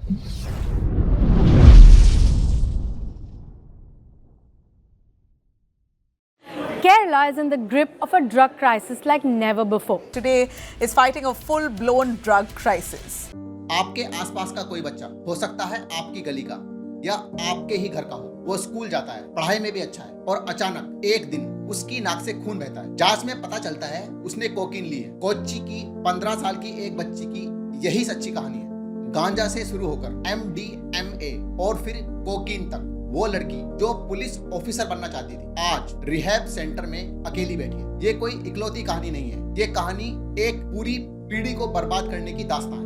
Kerala is in the grip of a drug crisis like never before. Today is fighting a full-blown drug crisis. आपके आसपास का कोई बच्चा हो सकता है आपकी गली का या आपके ही घर का हो, वो स्कूल जाता है, पढ़ाई में भी अच्छा है और अचानक एक दिन उसकी नाक से खून बहता है। जांच में पता चलता है उसने कोकीन ली है। कोच्चि की 15 साल की एक बच्ची की यही सच्ची कहानी है। गांजा से शुरू होकर MDMA और फिर कोकीन तक वो लड़की जो पुलिस ऑफिसर बनना चाहती थी आज रिहैब सेंटर में अकेली बैठी है। ये कोई इकलौती कहानी नहीं है, ये कहानी एक पूरी पीढ़ी को बर्बाद करने की दास्तान है।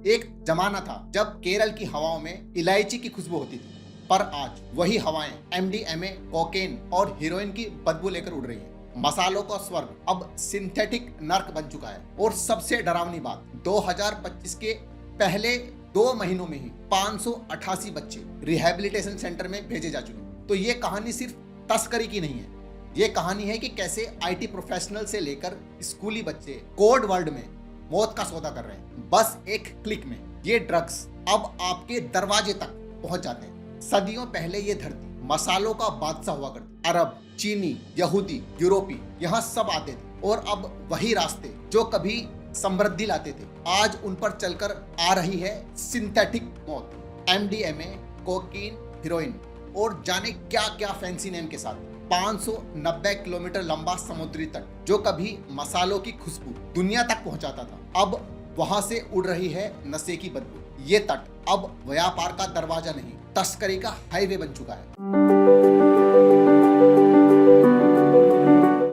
एक जमाना था जब केरल की हवाओं में इलायची की खुशबू होती थी, पर आज वही हवाएं MDMA, कोकेन और हीरोइन की बदबू लेकर उड़ रही हैं। मसालों का स्वर्ग अब सिंथेटिक नर्क बन चुका है और सबसे डरावनी बात 2025 के पहले 2 महीनों में ही 588 बच्चे रिहैबिलिटेशन सेंटर में भेजे जा चुके हैं। तो ये कहानी सिर्फ तस्करी की नहीं है, ये कहानी है कि कैसे IT प्रोफेशनल से लेकर स्कूली बच्चे कोड वर्ल्ड में मौत का सौदा कर रहे हैं। बस एक क्लिक में ये ड्रग्स अब आपके दरवाजे तक पहुंच जाते हैं। सदियों पहले ये धरती मसालों का बादशाह हुआ करती। अरब, चीनी, यहूदी, यूरोपी यहाँ सब आते थे और अब वही रास्ते जो कभी समृद्धि लाते थे आज उन पर चलकर आ रही है सिंथेटिक मौत। MDMA, कोकीन, हीरोइन और जाने क्या क्या फैंसी नेम के साथ 590 किलोमीटर लंबा समुद्री तट जो कभी मसालों की खुशबू दुनिया तक पहुंचाता था, अब वहां से उड़ रही है नशे की बदबू। ये तट अब व्यापार का दरवाजा नहीं, तस्करी का हाईवे बन चुका है।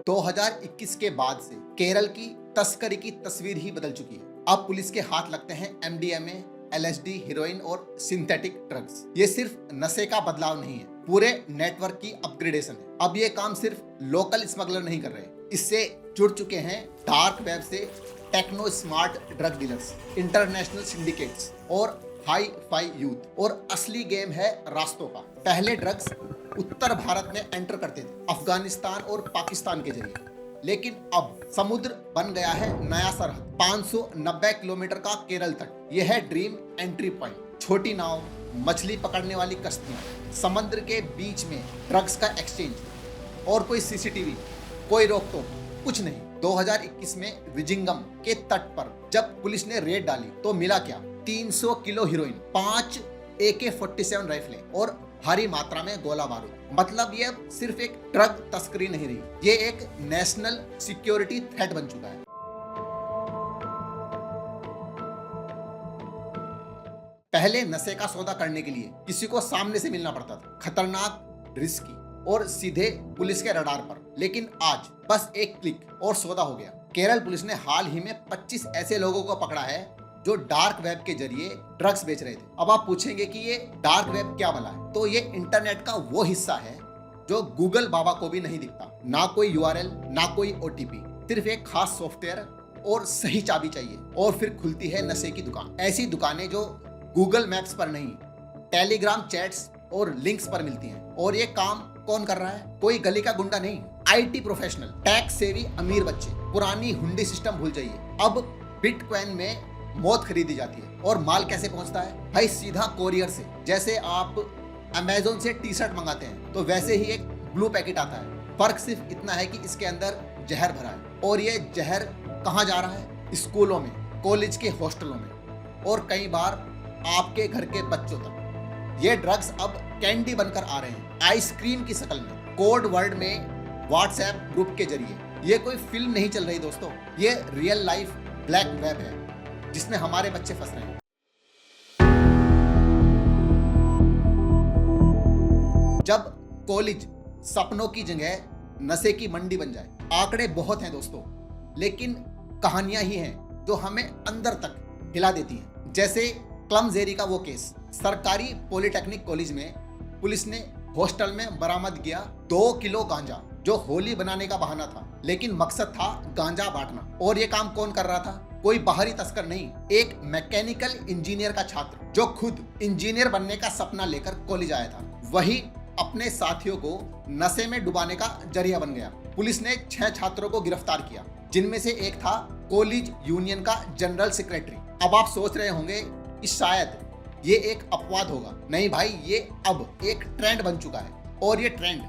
2021 के बाद से केरल की तस्करी की तस्वीर ही बदल चुकी है। अब पुलिस के हाथ लगते हैं MDMA, LSD, हीरोइन और सिंथेटिक ड्रग्स। ये सिर्फ नशे का बदलाव नहीं है, पूरे नेटवर्क की अपग्रेडेशन है। अब ये काम सिर्फ लोकल स्मगलर नहीं कर रहे, इससे जुड़ चुके हैं डार्क वेब से techno smart drug dealers, international syndicates और हाई फाई यूथ। और असली गेम है रास्तों का। पहले ड्रग्स उत्तर भारत में एंटर करते थे अफगानिस्तान और पाकिस्तान के जरिए, लेकिन अब समुद्र बन गया है नया सरहद। 590 किलोमीटर का केरल तट, यह है ड्रीम एंट्री पॉइंट। छोटी नाव, मछली पकड़ने वाली कश्तियां, समुद्र के बीच में ड्रग्स का एक्सचेंज और कोई CCTV, कोई रोक टोक, कुछ नहीं। 2021 में विजिंगम के तट पर जब पुलिस ने रेड डाली तो मिला क्या? 300 किलो हीरोइन, 5 AK-47 राइफलें और भारी मात्रा में गोला बारूद। मतलब ये अब सिर्फ एक ड्रग तस्करी नहीं रही, ये एक नेशनल सिक्योरिटी थ्रेट बन चुका है। पहले नशे का सौदा करने के लिए किसी को सामने से मिलना पड़ता था, खतरनाक, रिस्की और सीधे पुलिस के रडार पर। लेकिन आज बस एक क्लिक और सौदा हो गया। केरल पुलिस ने हाल ही में 25 ऐसे लोगों को पकड़ा है जो डार्क वेब के जरिए ड्रग्स बेच रहे थे। अब आप पूछेंगे कि ये डार्क वेब क्या भला है? तो ये इंटरनेट का वो हिस्सा है जो गूगल बाबा को भी नहीं दिखता। ना कोई URL, ना कोई OTP, सिर्फ एक खास सॉफ्टवेयर और सही चाबी चाहिए और फिर खुलती है नशे की दुकान। ऐसी दुकानें जो गूगल मैप्स पर नहीं, टेलीग्राम चैट्स और लिंक्स पर मिलती हैं। और ये काम कौन कर रहा है? कोई गली का गुंडा नहीं, IT प्रोफेशनल, टैक्स सेवी अमीर बच्चे। पुरानी हुंडी सिस्टम भूल जाइए, अब बिटकॉइन में मौत खरीदी जाती है। और माल कैसे पहुंचता है? भाई सीधा कोरियर से। जैसे आप अमेज़न से टी-शर्ट मंगाते हैं तो वैसे ही एक ब्लू पैकेट आता है। फर्क सिर्फ इतना है कि इसके अंदर जहर भरा है। और ये जहर कहाँ जा रहा है? स्कूलों में, कॉलेज के हॉस्टलों में और कई बार आपके घर के बच्चों तक। ये ड्रग्स अब कैंडी बनकर आ रहे हैं, आइसक्रीम की शक्ल में, कोड वर्ड में, व्हाट्सएप ग्रुप के जरिए। ये कोई फिल्म नहीं चल रही दोस्तों, ये रियल लाइफ ब्लैक वेब है जिसमें हमारे बच्चे फंस रहे हैं। जब कॉलेज सपनों की जगह नशे की मंडी बन जाए। आंकड़े बहुत हैं दोस्तों, लेकिन कहानियां ही हैं जो हमें अंदर तक हिला देती हैं। जैसे क्लमजेरी का वो केस। सरकारी पॉलिटेक्निक कॉलेज में पुलिस ने हॉस्टल में बरामद किया 2 किलो गांजा जो होली बनाने का बहाना था, लेकिन मकसद था गांजा बांटना। और ये काम कौन कर रहा था? कोई बाहरी तस्कर नहीं, एक मैकेनिकल इंजीनियर का छात्र जो खुद इंजीनियर बनने का सपना लेकर कॉलेज आया था, वही अपने साथियों को नशे में डुबाने का जरिया बन गया। पुलिस ने 6 छात्रों को गिरफ्तार किया, जिनमें से एक था कॉलेज यूनियन का जनरल सेक्रेटरी। अब आप सोच रहे होंगे कि शायद ये एक अपवाद होगा। नहीं भाई, ये अब एक ट्रेंड बन चुका है, और ये ट्रेंड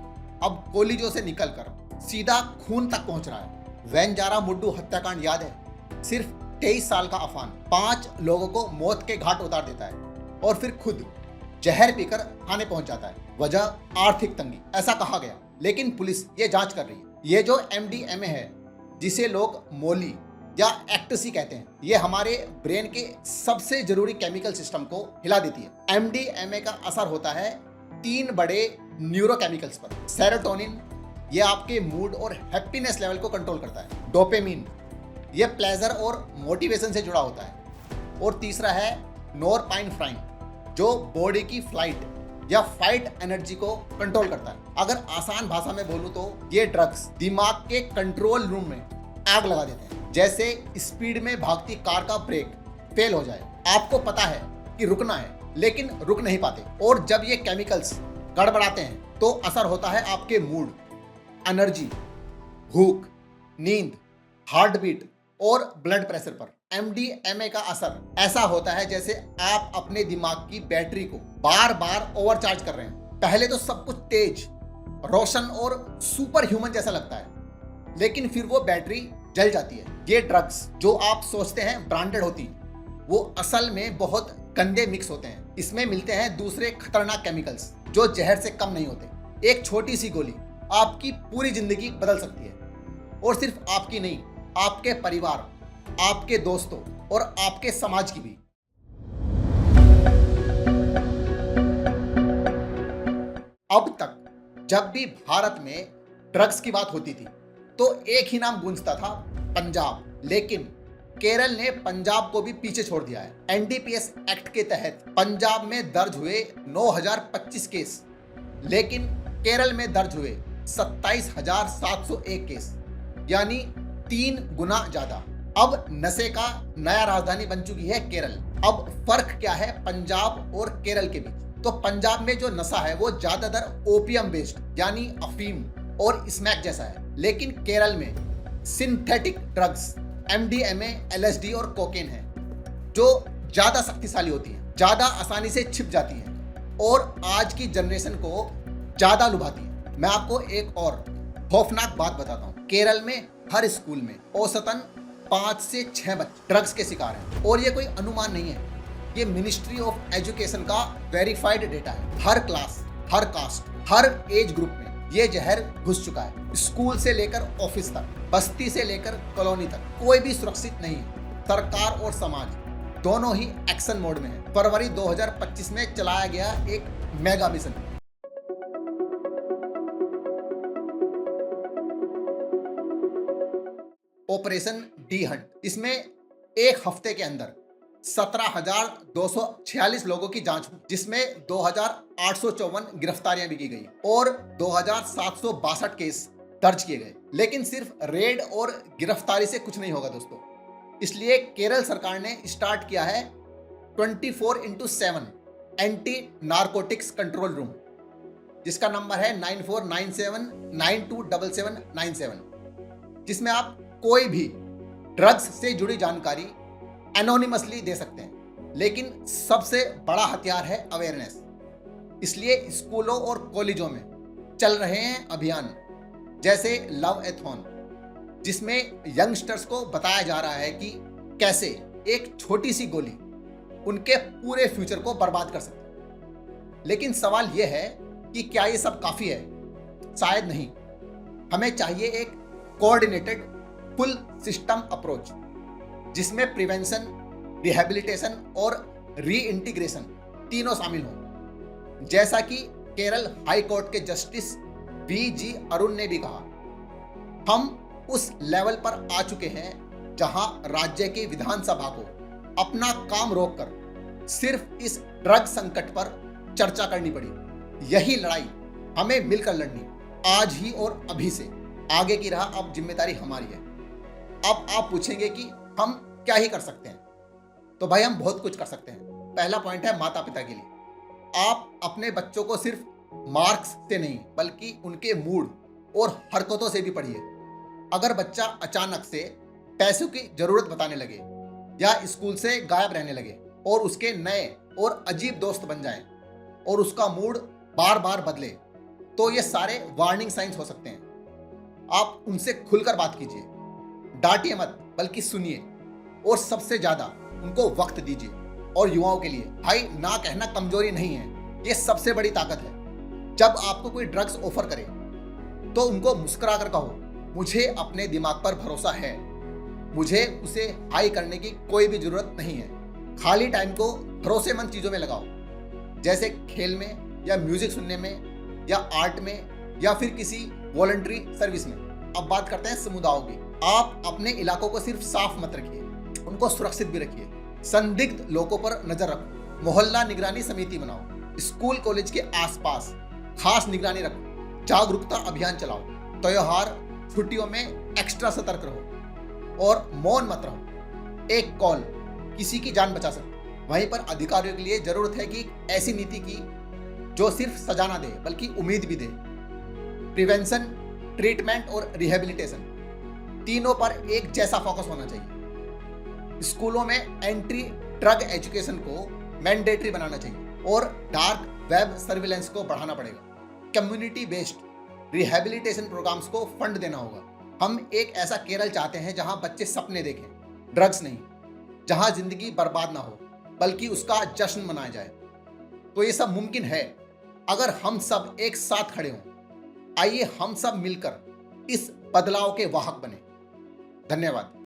अब कॉलेजों से निकलकर सीधा खून तक पहुंच रहा है। वैनजारा मुड्डू हत्याकांड याद है? सिर्फ 23 साल का अफान 5 लोगों को मौत के घाट उतार देता है और फिर खुद जहर पीकर थाने पहुंच जाता है। वजह आर्थिक तंगी, ऐसा कहा गया। लेकिन पुलिस ये जांच कर रही है। ये जो MDMA है, जिसे लोग मोली या एक्टसी कहते हैं, ये हमारे ब्रेन के सबसे जरूरी केमिकल सिस्टम को हिला देती है। MDMA का असर होता है 3 बड़े न्यूरोकेमिकल्स पर। सेरोटोनिन, ये आपके मूड और हैप्पीनेस लेवल को कंट्रोल करता है। डोपामिन, ये प्लेजर और मोटिवेशन से जुड़ा होता है। और तीसरा है नोरपाइनेफ्राइन, जो बॉडी की फ्लाइट या फाइट एनर्जी को कंट्रोल करता है। अगर आसान भाषा में बोलूं तो ये ड्रग्स दिमाग के कंट्रोल रूम में आग लगा देते हैं। जैसे स्पीड में भागती कार का ब्रेक फेल हो जाए। आपको पता है कि रुकना है, लेकिन रुक नहीं पाते। और जब ये केमिकल्स गड़बड़ाते हैं तो असर होता है आपके मूड, एनर्जी, भूख, नींद, हार्ट बीट और ब्लड प्रेशर पर। MDMA का असर ऐसा होता है जैसे आप अपने दिमाग की बैटरी को बार बार ओवरचार्ज कर रहे हैं। पहले तो सब कुछ तेज, रोशन और सुपर ह्यूमन जैसा लगता है, लेकिन फिर वो बैटरी जल जाती है। ये ड्रग्स जो आप सोचते हैं ब्रांडेड होती, वो असल में बहुत गंदे मिक्स होते हैं। इसमें मिलते हैं दूसरे खतरनाक केमिकल्स जो जहर से कम नहीं होते। एक छोटी सी गोली आपकी पूरी जिंदगी बदल सकती है, और सिर्फ आपकी नहीं, आपके परिवार, आपके दोस्तों और आपके समाज की भी। अब तक जब भी भारत में ड्रग्स की बात होती थी तो एक ही नाम गूंजता था, पंजाब। लेकिन केरल ने पंजाब को भी पीछे छोड़ दिया है। NDPS एक्ट के तहत पंजाब में दर्ज हुए 9025 केस, लेकिन केरल में दर्ज हुए 27,701 केस, यानी 3 गुना ज्यादा। अब नशे का नया राजधानी बन चुकी है केरल। अब फर्क क्या है पंजाब और केरल के बीच? तो पंजाब में जो नशा है वो ज्यादातर ओपियम बेस्ड यानी अफीम और स्मैक जैसा है, लेकिन केरल में सिंथेटिक ड्रग्स MDMA, LSD और कोकेन है, जो ज्यादा शक्तिशाली होती है, ज्यादा आसानी से छिप जाती है और आज की जनरेशन को ज्यादा लुभाती है। मैं आपको एक और खौफनाक बात बताता हूँ। केरल में हर स्कूल में औसतन 5 से 6 बच्चे ड्रग्स के शिकार हैं, और ये कोई अनुमान नहीं है, ये मिनिस्ट्री ऑफ एजुकेशन का वेरीफाइड डेटा है। हर क्लास, हर कास्ट, हर एज ग्रुप में ये जहर घुस चुका है। स्कूल से लेकर ऑफिस तक, बस्ती से लेकर कॉलोनी तक, कोई भी सुरक्षित नहीं है। सरकार और समाज दोनों ही एक्शन मोड में है। फरवरी 2025 में चलाया गया एक mega mission, operation D Hunt. इसमें एक हफ्ते के अंदर 17,246 लोगों की जांच हुई, जिसमें 2,854 गिरफ्तारियां भी की गई और 2,762 केस दर्ज किए गए। लेकिन सिर्फ रेड और गिरफ्तारी से कुछ नहीं होगा दोस्तों, इसलिए केरल सरकार ने स्टार्ट किया है 24/7 एंटी नारकोटिक्स कंट्रोल रूम, जिसका नंबर है 9497927797, जिसमें आप कोई भी ड्रग्स से जुड़ी जानकारी एनोनिमसली दे सकते हैं। लेकिन सबसे बड़ा हथियार है अवेयरनेस। इसलिए स्कूलों और कॉलेजों में चल रहे हैं अभियान जैसे लव एथॉन, जिसमें यंगस्टर्स को बताया जा रहा है कि कैसे एक छोटी सी गोली उनके पूरे फ्यूचर को बर्बाद कर सकती है। लेकिन सवाल यह है कि क्या ये सब काफी है? शायद नहीं। हमें चाहिए एक कोऑर्डिनेटेड फुल सिस्टम अप्रोच, जिसमें प्रिवेंशन, रिहैबिलिटेशन और रीइंटीग्रेशन तीनों शामिल हों। जैसा कि केरल हाई कोर्ट के जस्टिस VG अरुण ने भी कहा, हम उस लेवल पर आ चुके हैं जहां राज्य की विधानसभा को अपना काम रोककर सिर्फ इस ड्रग संकट पर चर्चा करनी पड़ी। यही लड़ाई हमें मिलकर लड़नी, आज ही और अभी से आगे की राह अब जिम्मेदारी हमारी है। अब आप पूछेंगे कि हम क्या ही कर सकते हैं, तो भाई हम बहुत कुछ कर सकते हैं। पहला पॉइंट है माता पिता के लिए। आप अपने बच्चों को सिर्फ मार्क्स से नहीं बल्कि उनके मूड और हरकतों से भी पढ़िए। अगर बच्चा अचानक से पैसों की जरूरत बताने लगे या स्कूल से गायब रहने लगे और उसके नए और अजीब दोस्त बन जाएं और उसका मूड बार बार बदले, तो ये सारे वार्निंग साइंस हो सकते हैं। आप उनसे खुलकर बात कीजिए, डांटिए मत बल्कि सुनिए और सबसे ज्यादा उनको वक्त दीजिए। और युवाओं के लिए भाई, ना कहना कमजोरी नहीं है, ये सबसे बड़ी ताकत है। जब आपको कोई ड्रग्स ऑफर करे तो उनको मुस्कुरा कर कहो, मुझे अपने दिमाग पर भरोसा है, मुझे उसे हाई करने की कोई भी जरूरत नहीं है। खाली टाइम को भरोसेमंद चीजों में लगाओ, जैसे खेल में या म्यूजिक सुनने में या आर्ट में या फिर किसी वॉलंटरी सर्विस में। अब बात करते हैं समुदायों की। आप अपने इलाकों को सिर्फ साफ मत रखिए, उनको सुरक्षित भी रखिए। संदिग्ध लोगों पर नजर रखो, मोहल्ला निगरानी समिति बनाओ, स्कूल कॉलेज के आसपास खास निगरानी रखो, जागरूकता अभियान चलाओ, त्योहार छुट्टियों में एक्स्ट्रा सतर्क रहो और मौन मत रहो। एक कॉल किसी की जान बचा सकती है। वहीं पर अधिकारियों के लिए जरूरत है कि ऐसी नीति की जो सिर्फ सजा ना दे बल्कि उम्मीद भी दे। प्रिवेंशन, ट्रीटमेंट और रिहेबिलिटेशन, तीनों पर एक जैसा फोकस होना चाहिए। स्कूलों में एंट्री ड्रग एजुकेशन को मैंडेटरी बनाना चाहिए और डार्क वेब सर्विलेंस को बढ़ाना पड़ेगा। कम्युनिटी बेस्ड रिहेबिलिटेशन प्रोग्राम्स को फंड देना होगा। हम एक ऐसा केरल चाहते हैं जहां बच्चे सपने देखें, ड्रग्स नहीं, जहां जिंदगी बर्बाद ना हो बल्कि उसका जश्न मनाया जाए। तो ये सब मुमकिन है अगर हम सब एक साथ खड़े हों। आइए हम सब मिलकर इस बदलाव के वाहक बने। धन्यवाद।